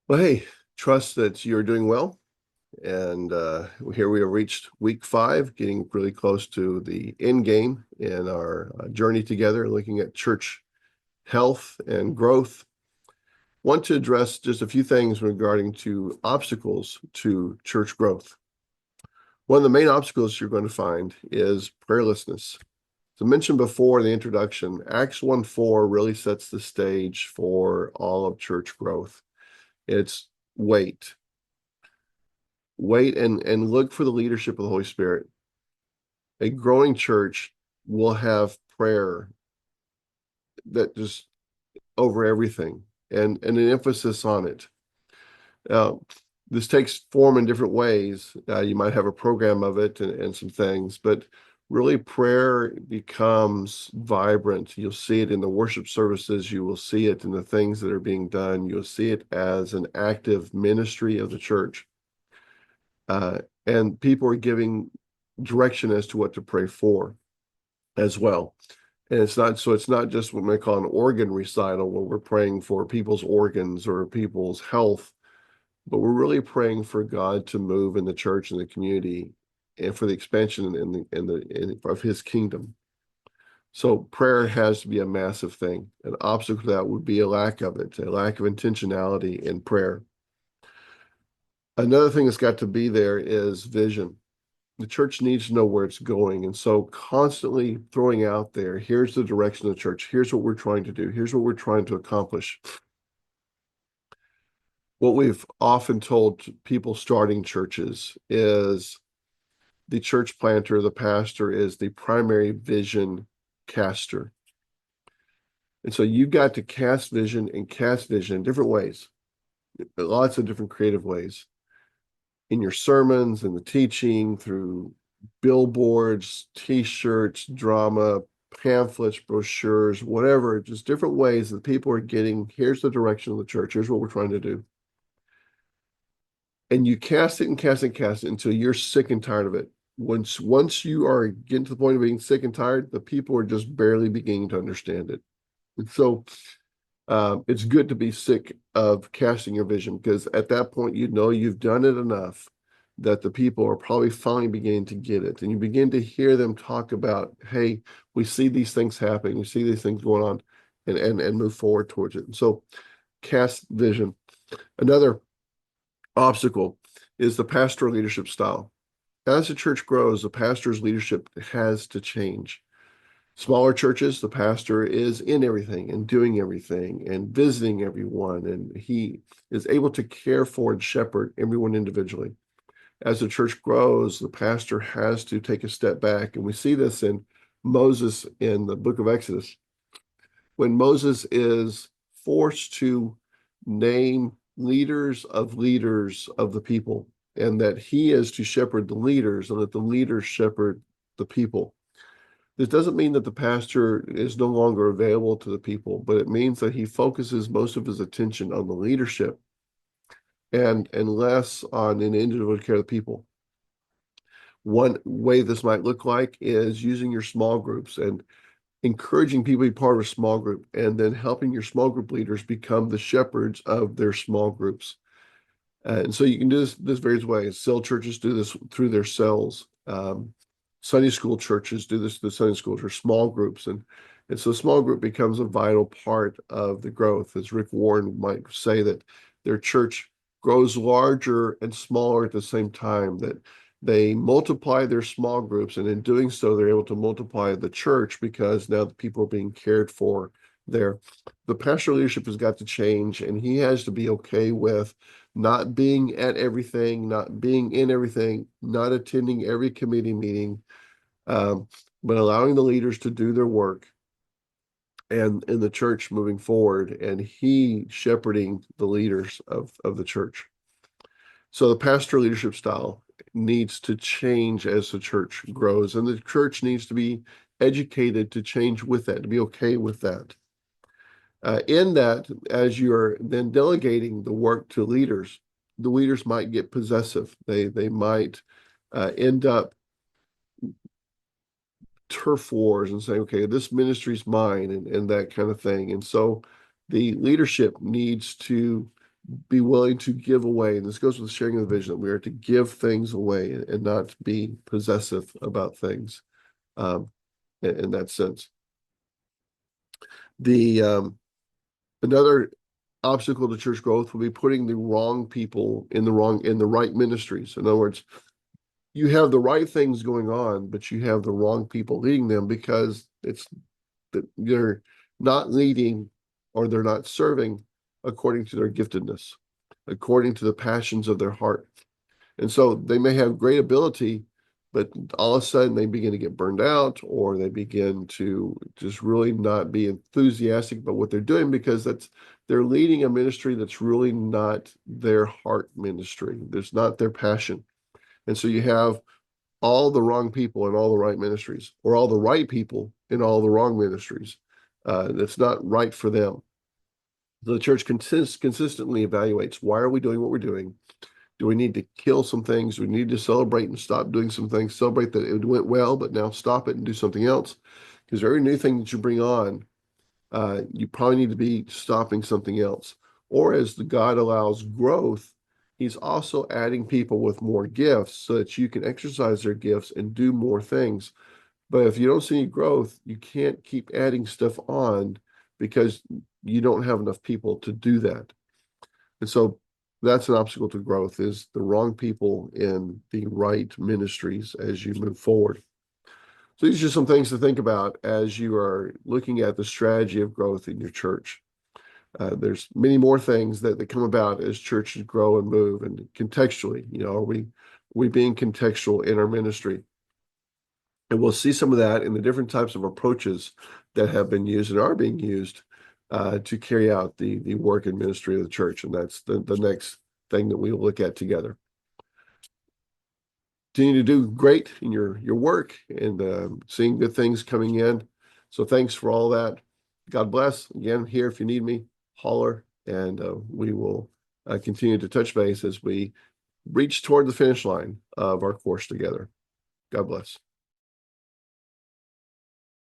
Well, hey, trust that you're doing well. And here we have reached week 5, getting really close to the end game in our journey together, looking at church health and growth. Want to address just a few things regarding to obstacles to church growth. One of the main obstacles you're going to find is prayerlessness. As I mentioned before in the introduction, Acts 1:4 really sets the stage for all of church growth. It's wait. Wait and look for the leadership of the Holy Spirit. A growing church will have prayer that just over everything and an emphasis on it. Uh, this takes form in different ways. You might have a program of it and some things, but really prayer becomes vibrant. You'll see it in the worship services. You will see it in the things that are being done. You'll see it as an active ministry of the church. And people are giving direction as to what to pray for as well. And it's not just what we call an organ recital where we're praying for people's organs or people's health, but we're really praying for God to move in the church and the community and for the expansion of his kingdom. So prayer has to be a massive thing. An obstacle to that would be a lack of it, a lack of intentionality in prayer. Another thing that's got to be there is vision. The church needs to know where it's going. And so constantly throwing out there, here's the direction of the church. Here's what we're trying to do. Here's what we're trying to accomplish. What we've often told people starting churches is the church planter, the pastor, is the primary vision caster. And so you've got to cast vision and cast vision in different ways, lots of different creative ways in your sermons and the teaching, through billboards, t-shirts, drama, pamphlets, brochures, whatever, just different ways that people are getting, here's the direction of the church, here's what we're trying to do. And you cast it and cast it and cast it until you're sick and tired of it. Once you are getting to the point of being sick and tired, the people are just barely beginning to understand it. And so it's good to be sick of casting your vision, because at that point, you know you've done it enough that the people are probably finally beginning to get it. And you begin to hear them talk about, hey, we see these things happening, we see these things going on, and move forward towards it. And so cast vision. Another obstacle is the pastoral leadership style. As the church grows, the pastor's leadership has to change. Smaller churches, the pastor is in everything and doing everything and visiting everyone, and he is able to care for and shepherd everyone individually. As the church grows, the pastor has to take a step back, and we see this in Moses in the book of Exodus. When Moses is forced to name leaders of the people, and that he is to shepherd the leaders and that the leaders shepherd the people. This doesn't mean that the pastor is no longer available to the people, but it means that he focuses most of his attention on the leadership and less on an individual care of the people. One way this might look like is using your small groups and encouraging people to be part of a small group, and then helping your small group leaders become the shepherds of their small groups. And so you can do this various ways. Cell churches do this through their cells. Sunday school churches do this through the Sunday schools or small groups. And so small group becomes a vital part of the growth. As Rick Warren might say, that their church grows larger and smaller at the same time, that they multiply their small groups, and in doing so, they're able to multiply the church because now the people are being cared for there. The pastoral leadership has got to change, and he has to be okay with not being at everything, not being in everything, not attending every committee meeting, but allowing the leaders to do their work and in the church moving forward, and he shepherding the leaders of the church. So the pastoral leadership style needs to change as the church grows, and the church needs to be educated to change with that, to be okay with that. In that, as you're then delegating the work to leaders, the leaders might get possessive. They might end up turf wars and saying, okay, this ministry's mine, and that kind of thing. And so the leadership needs to be willing to give away. And this goes with sharing of the vision, that we are to give things away and not be possessive about things in that sense. Another obstacle to church growth will be putting the wrong people in the right ministries. In other words, you have the right things going on, but you have the wrong people leading them because it's that they're not leading or they're not serving according to their giftedness, according to the passions of their heart. And so they may have great ability, but all of a sudden they begin to get burned out, or they begin to just really not be enthusiastic about what they're doing because they're leading a ministry that's really not their heart ministry. There's not their passion. And so you have all the wrong people in all the right ministries, or all the right people in all the wrong ministries. That's not right for them. The church consistently evaluates, why are we doing what we're doing? Do we need to kill some things? Do we need to celebrate and stop doing some things? Celebrate that it went well, but now stop it and do something else. Because every new thing that you bring on, you probably need to be stopping something else. Or as the God allows growth, he's also adding people with more gifts so that you can exercise their gifts and do more things. But if you don't see any growth, you can't keep adding stuff on because you don't have enough people to do that. And so that's an obstacle to growth, is the wrong people in the right ministries as you move forward. So these are some things to think about as you are looking at the strategy of growth in your church. There's many more things that come about as churches grow and move, and contextually, are we being contextual in our ministry? And we'll see some of that in the different types of approaches that have been used and are being used to carry out the work and ministry of the church. And that's the next thing that we will look at together. Continue to do great in your work and seeing good things coming in. So thanks for all that. God bless. Again, here if you need me, holler, and we will continue to touch base as we reach toward the finish line of our course together. God bless.